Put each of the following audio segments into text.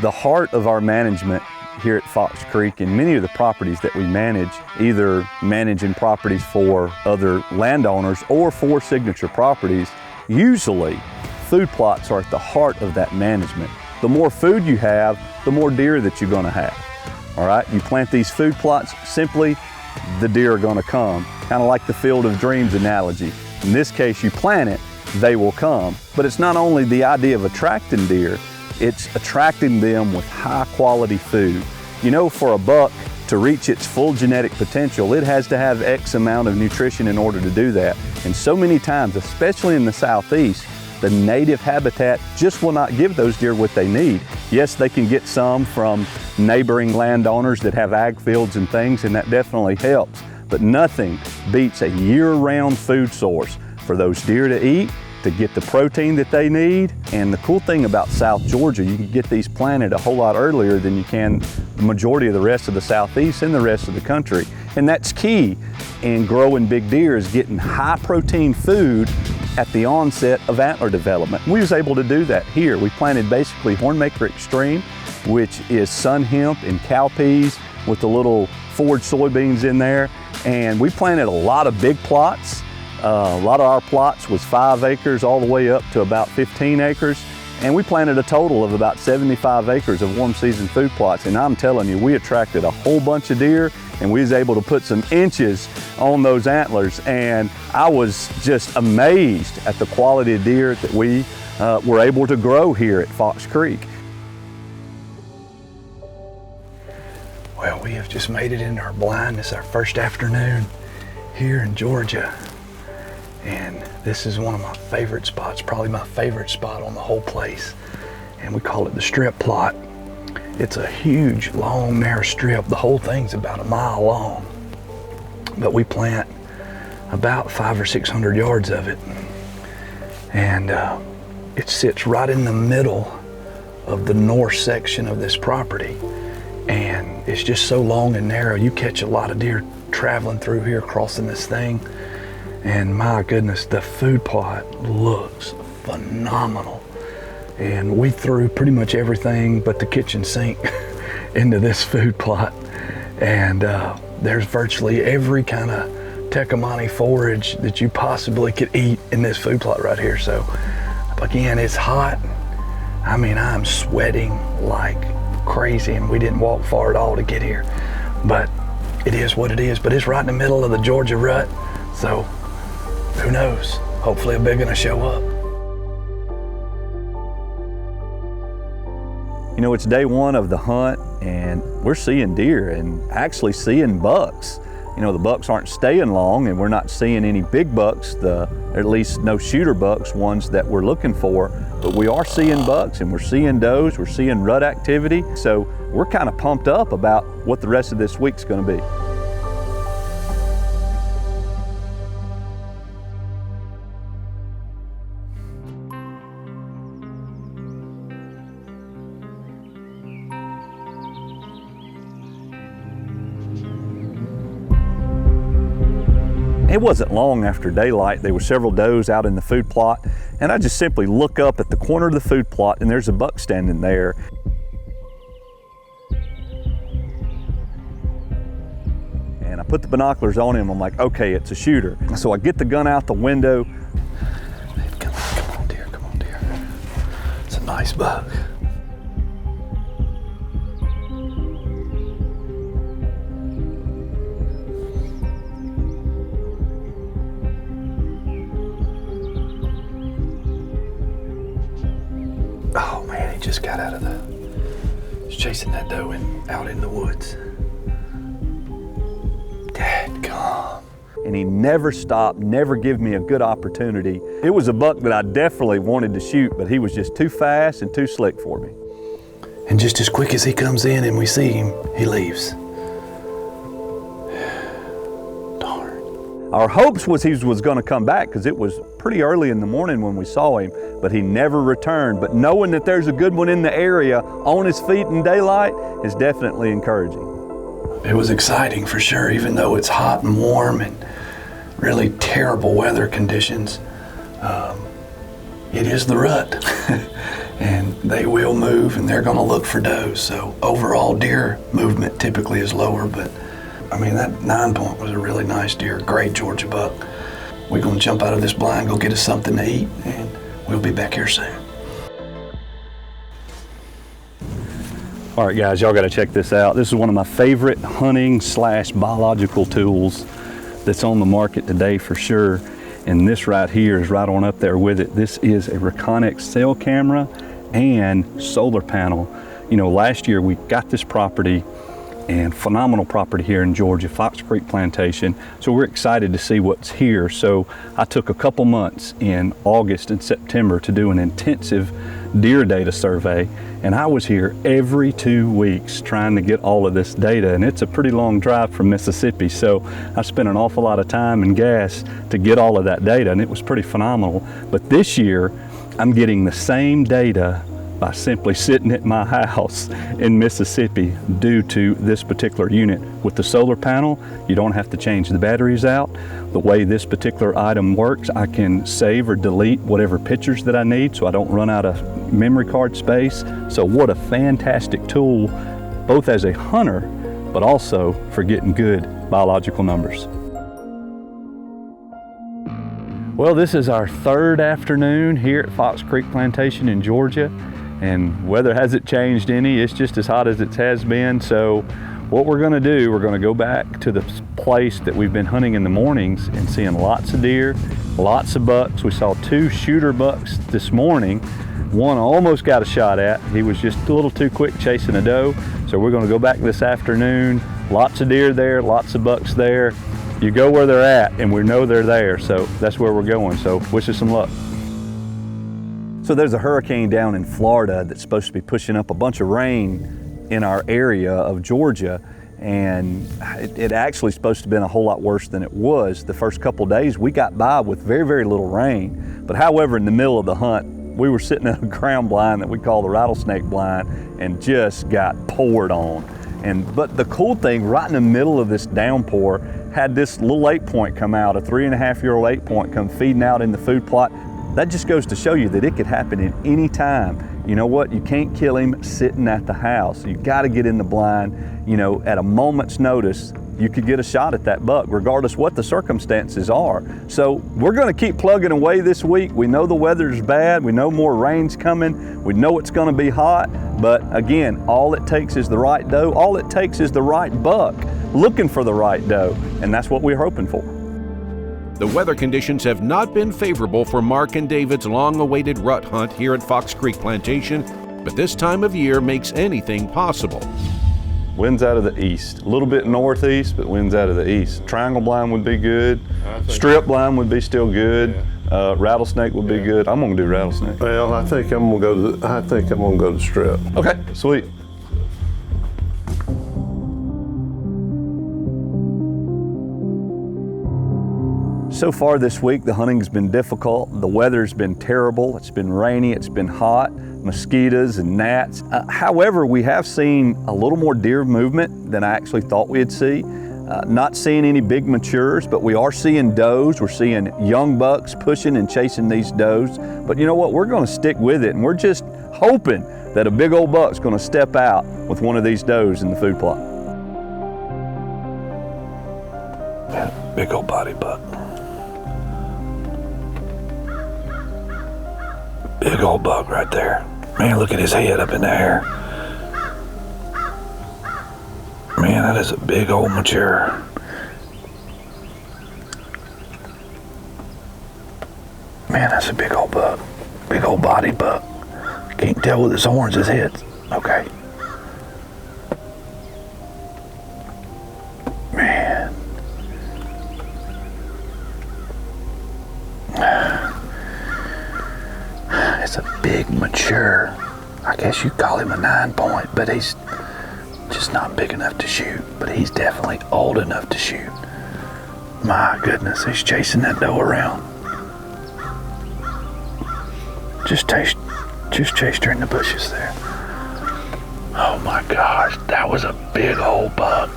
The heart of our management here at Fox Creek and many of the properties that we manage, either managing properties for other landowners or for signature properties, usually food plots are at the heart of that management. The more food you have, the more deer that you're going to have. All right, you plant these food plots, simply the deer are going to come. Kind of like the Field of Dreams analogy. In this case, you plant it, they will come. But it's not only the idea of attracting deer, it's attracting them with high quality food. You know, for a buck to reach its full genetic potential, it has to have X amount of nutrition in order to do that. And so many times, especially in the southeast, the native habitat just will not give those deer what they need. Yes, they can get some from neighboring landowners that have ag fields and things, and that definitely helps. But nothing beats a year-round food source for those deer to eat, to get the protein that they need. And the cool thing about South Georgia, you can get these planted a whole lot earlier than you can the majority of the rest of the southeast and the rest of the country. And that's key in growing big deer, is getting high protein food at the onset of antler development. We was able to do that here. We planted basically Hornmaker Extreme, which is sun hemp and cowpeas with the little forage soybeans in there. And we planted a lot of big plots. A lot of our plots was 5 acres all the way up to about 15 acres. And we planted a total of about 75 acres of warm season food plots. And I'm telling you, we attracted a whole bunch of deer, and we was able to put some inches on those antlers. And I was just amazed at the quality of deer that we were able to grow here at Fox Creek. Well, we have just made it into our blind. This is our first afternoon here in Georgia. And this is one of my favorite spots, probably my favorite spot on the whole place. And we call it the strip plot. It's a huge, long, narrow strip. The whole thing's about a mile long. But we plant about 500 or 600 yards of it. And it sits right in the middle of the north section of this property. And it's just so long and narrow, you catch a lot of deer traveling through here, crossing this thing. And my goodness, the food plot looks phenomenal. And we threw pretty much everything but the kitchen sink into this food plot. And there's virtually every kind of Tecomate forage that you possibly could eat in this food plot right here. So again, it's hot. I mean, I'm sweating like crazy, and we didn't walk far at all to get here. But it is what it is. But it's right in the middle of the Georgia rut. So who knows? Hopefully a big one will show up. You know, it's day one of the hunt, and we're seeing deer and actually seeing bucks. You know, the bucks aren't staying long, and we're not seeing any big bucks, or at least no shooter bucks, ones that we're looking for. But we are seeing bucks, and we're seeing does, we're seeing rut activity. So we're kind of pumped up about what the rest of this week's going to be. It wasn't long after daylight. There were several does out in the food plot, and I just simply look up at the corner of the food plot, and there's a buck standing there. And I put the binoculars on him. I'm like, okay, it's a shooter. So I get the gun out the window. Come on, dear, come on, dear. It's a nice buck. Oh man, he just got out of he's chasing that doe out in the woods. Dadgum. And he never stopped, never gave me a good opportunity. It was a buck that I definitely wanted to shoot, but he was just too fast and too slick for me. And just as quick as he comes in and we see him, he leaves. Our hopes was he was going to come back, because it was pretty early in the morning when we saw him, but he never returned. But knowing that there's a good one in the area on his feet in daylight is definitely encouraging. It was exciting for sure, even though it's hot and warm and really terrible weather conditions. It is the rut. and they will move and they're gonna look for does. So overall deer movement typically is lower, but I mean, that 9 point was a really nice deer, great Georgia buck. We're gonna jump out of this blind, go get us something to eat, and we'll be back here soon. All right, guys, y'all gotta check this out. This is one of my favorite hunting / biological tools that's on the market today for sure. And this right here is right on up there with it. This is a Reconyx cell camera and solar panel. You know, last year we got this property, and phenomenal property here in Georgia, Fox Creek Plantation. So we're excited to see what's here. So I took a couple months in August and September to do an intensive deer data survey. And I was here every 2 weeks trying to get all of this data. And it's a pretty long drive from Mississippi. So I spent an awful lot of time and gas to get all of that data, and it was pretty phenomenal. But this year, I'm getting the same data by simply sitting at my house in Mississippi due to this particular unit. With the solar panel, you don't have to change the batteries out. The way this particular item works, I can save or delete whatever pictures that I need so I don't run out of memory card space. So what a fantastic tool, both as a hunter, but also for getting good biological numbers. Well, this is our third afternoon here at Fox Creek Plantation in Georgia. And weather hasn't changed any, it's just as hot as it has been. So what we're gonna do, we're gonna go back to the place that we've been hunting in the mornings and seeing lots of deer, lots of bucks. We saw 2 shooter bucks this morning. One almost got a shot at. He was just a little too quick chasing a doe. So we're gonna go back this afternoon. Lots of deer there, lots of bucks there. You go where they're at and we know they're there. So that's where we're going. So wish us some luck. So there's a hurricane down in Florida that's supposed to be pushing up a bunch of rain in our area of Georgia, and it actually supposed to have been a whole lot worse than it was. The first couple days we got by with very, very little rain, but however, in the middle of the hunt, we were sitting in a ground blind that we call the rattlesnake blind and just got poured on. But the cool thing, right in the middle of this downpour, had this little 8-point come out, a 3.5-year-old 8-point come feeding out in the food plot. That just goes to show you that it could happen at any time. You know what? You can't kill him sitting at the house. You got to get in the blind. You know, at a moment's notice, you could get a shot at that buck, regardless what the circumstances are. So we're going to keep plugging away this week. We know the weather's bad. We know more rain's coming. We know it's going to be hot. But again, all it takes is the right doe. All it takes is the right buck looking for the right doe. And that's what we're hoping for. The weather conditions have not been favorable for Mark and David's long-awaited rut hunt here at Fox Creek Plantation, but this time of year makes anything possible. Winds out of the east, a little bit northeast, but winds out of the east. Triangle blind would be good. Strip blind would be still good. Yeah. Rattlesnake would be good. I'm gonna do rattlesnake. Well, I think I'm gonna go to strip. Okay, sweet. So far this week, the hunting's been difficult. The weather's been terrible. It's been rainy, it's been hot, mosquitoes and gnats. However, we have seen a little more deer movement than I actually thought we'd see. Not seeing any big matures, but we are seeing does. We're seeing young bucks pushing and chasing these does. But you know what? We're gonna stick with it, and we're just hoping that a big old buck's gonna step out with one of these does in the food plot. Yeah, big old body buck. Big old buck right there. Man, look at his head up in the air. Man, that is a big old mature. Man, that's a big old buck. Big old body buck. Can't tell with his horns, his head's. Okay. Man. It's a big mature, I guess you'd call him a 9-point, but he's just not big enough to shoot, but he's definitely old enough to shoot. My goodness, he's chasing that doe around. Just chased her in the bushes there. Oh my gosh, that was a big old buck.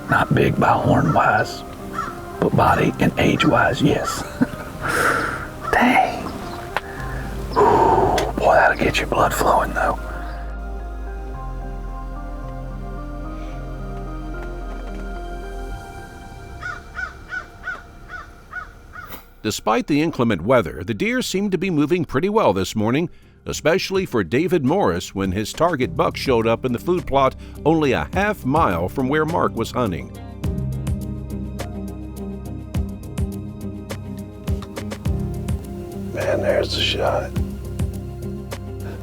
Not big by horn wise, but body and age wise, yes. Dang. Ooh. get your blood flowing though. Despite the inclement weather, the deer seemed to be moving pretty well this morning, especially for David Morris when his target buck showed up in the food plot only a half mile from where Mark was hunting. Man, there's the shot.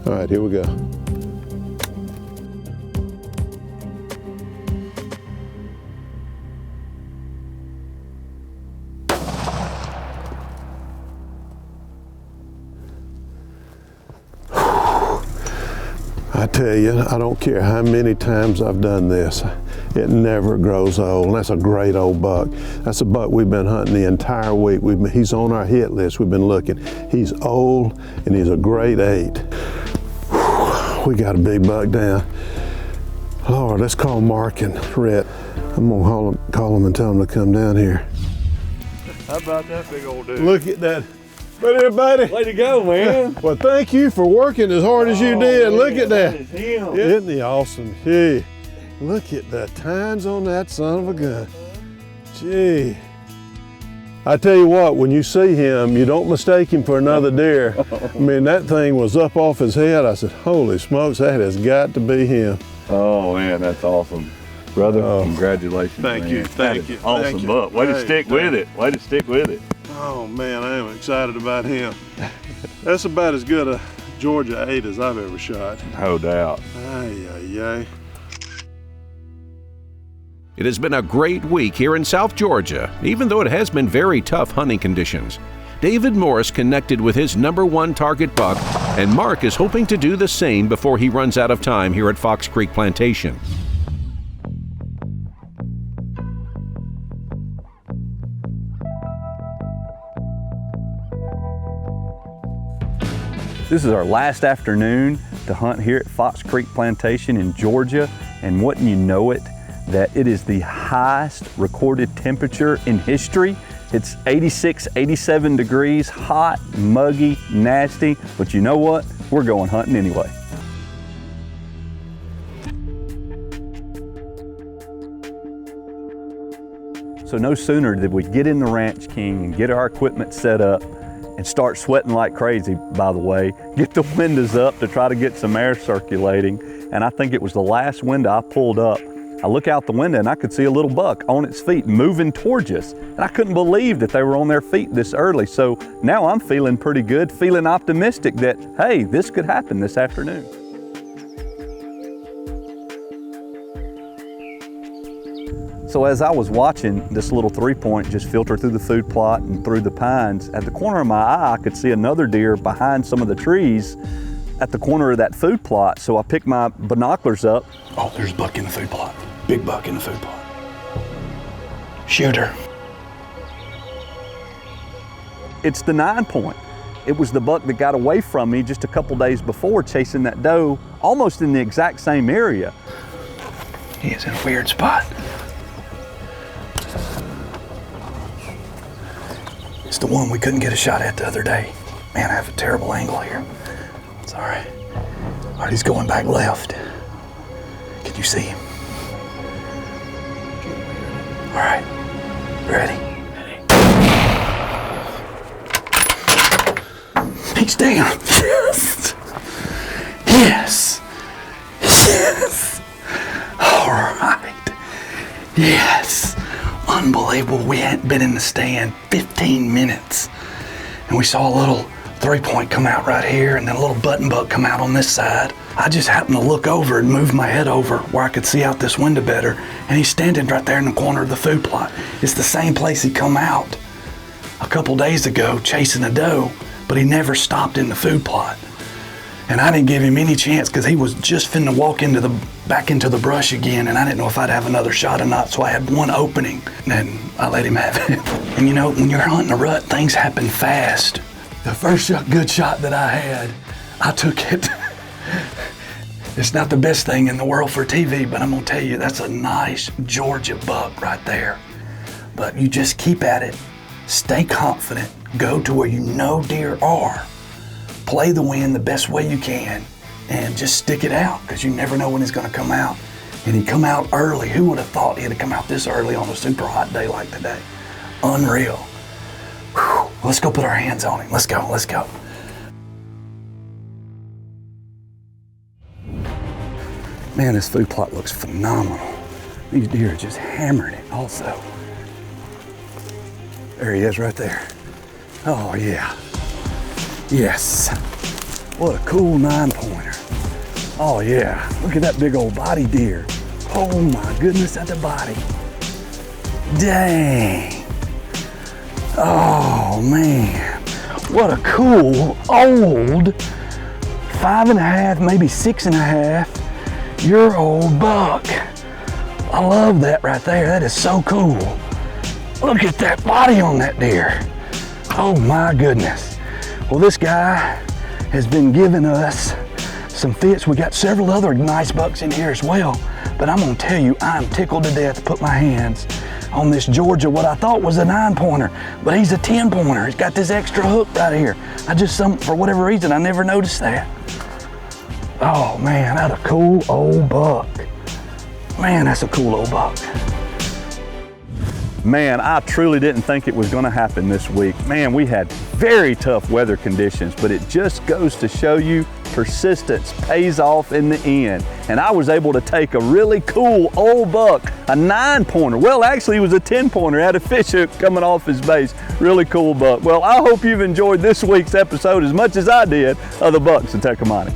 All right, here we go. I tell you, I don't care how many times I've done this, it never grows old. And that's a great old buck. That's a buck we've been hunting the entire week. He's on our hit list. We've been looking. He's old and he's a great 8. We got a big buck down. Lord, let's call Mark and Rhett. I'm gonna call them and tell them to come down here. How about that big old dude? Look at that. But everybody. Way to go, man. Well, thank you for working as hard as you did. Look at that. That is him. Isn't he awesome? Gee, look at the tines on that son of a gun. Gee. I tell you what, when you see him, you don't mistake him for another deer. I mean, that thing was up off his head. I said, holy smokes, that has got to be him. Oh, man, that's awesome. Brother, congratulations. Thank man. you, thank That is you, Awesome thank you. buck. Way to Hey, stick with it. Way to stick with it. Oh man, I am excited about him. That's about as good a Georgia 8 as I've ever shot. No doubt. Ay, ay, ay. It has been a great week here in South Georgia, even though it has been very tough hunting conditions. David Morris connected with his #1 target buck, and Mark is hoping to do the same before he runs out of time here at Fox Creek Plantation. This is our last afternoon to hunt here at Fox Creek Plantation in Georgia, and wouldn't you know it, that it is the highest recorded temperature in history. It's 86, 87 degrees, hot, muggy, nasty, but you know what? We're going hunting anyway. So no sooner did we get in the Ranch King and get our equipment set up and start sweating like crazy, by the way, get the windows up to try to get some air circulating. And I think it was the last window I pulled up. I look out the window and I could see a little buck on its feet moving towards us. And I couldn't believe that they were on their feet this early. So now I'm feeling pretty good, feeling optimistic that, hey, this could happen this afternoon. So as I was watching this little 3-point just filter through the food plot and through the pines, at the corner of my eye, I could see another deer behind some of the trees at the corner of that food plot. So I picked my binoculars up. Oh, there's a buck in the food plot. Big buck in the food plot. Shooter. It's the 9-point. It was the buck that got away from me just a couple days before chasing that doe, almost in the exact same area. He is in a weird spot. It's the one we couldn't get a shot at the other day. Man, I have a terrible angle here. It's all right. All right, he's going back left. Can you see him? All right, ready? He's down. Yes. Yes. Yes. All right. Yes. Unbelievable. We hadn't been in the stand 15 minutes. And we saw a little 3-point come out right here and then a little button buck come out on this side. I just happened to look over and move my head over where I could see out this window better. And he's standing right there in the corner of the food plot. It's the same place he come out a couple days ago chasing a doe, but he never stopped in the food plot. And I didn't give him any chance because he was just finna walk back into the brush again, and I didn't know if I'd have another shot or not, so I had one opening, and I let him have it. And you know, when you're hunting a rut, things happen fast. The first good shot that I had, I took it. It's not the best thing in the world for TV, but I'm gonna tell you, that's a nice Georgia buck right there. But you just keep at it, stay confident, go to where you know deer are, play the wind the best way you can and just stick it out, because you never know when it's gonna come out. And he come out early. Who would have thought he'd have come out this early on a super hot day like today? Unreal. Whew. Let's go put our hands on him. Let's go, let's go. Man, this food plot looks phenomenal. These deer are just hammering it also. There he is right there. Oh yeah. Yes. What a cool 9-pointer. Oh yeah, look at that big old body deer. Oh my goodness, at the body. Dang. Oh man, what a cool old 5.5, maybe 6.5-year-old buck. I love that right there. That is so cool. Look at that body on that deer. Oh my goodness. Well, this guy has been giving us some fits. We got several other nice bucks in here as well, but I'm gonna tell you, I'm tickled to death to put my hands on this Georgia, what I thought was a 9-pointer, but he's a 10-pointer. He's got this extra hook right here. For whatever reason, I never noticed that. Oh man, that's a cool old buck. Man, that's a cool old buck. Man, I truly didn't think it was gonna happen this week. Man, we had very tough weather conditions, but it just goes to show you persistence pays off in the end. And I was able to take a really cool old buck, a 9-pointer. Well, actually he was a 10-pointer, had a fish hook coming off his base. Really cool buck. Well, I hope you've enjoyed this week's episode as much as I did of the Bucks of Tecomate.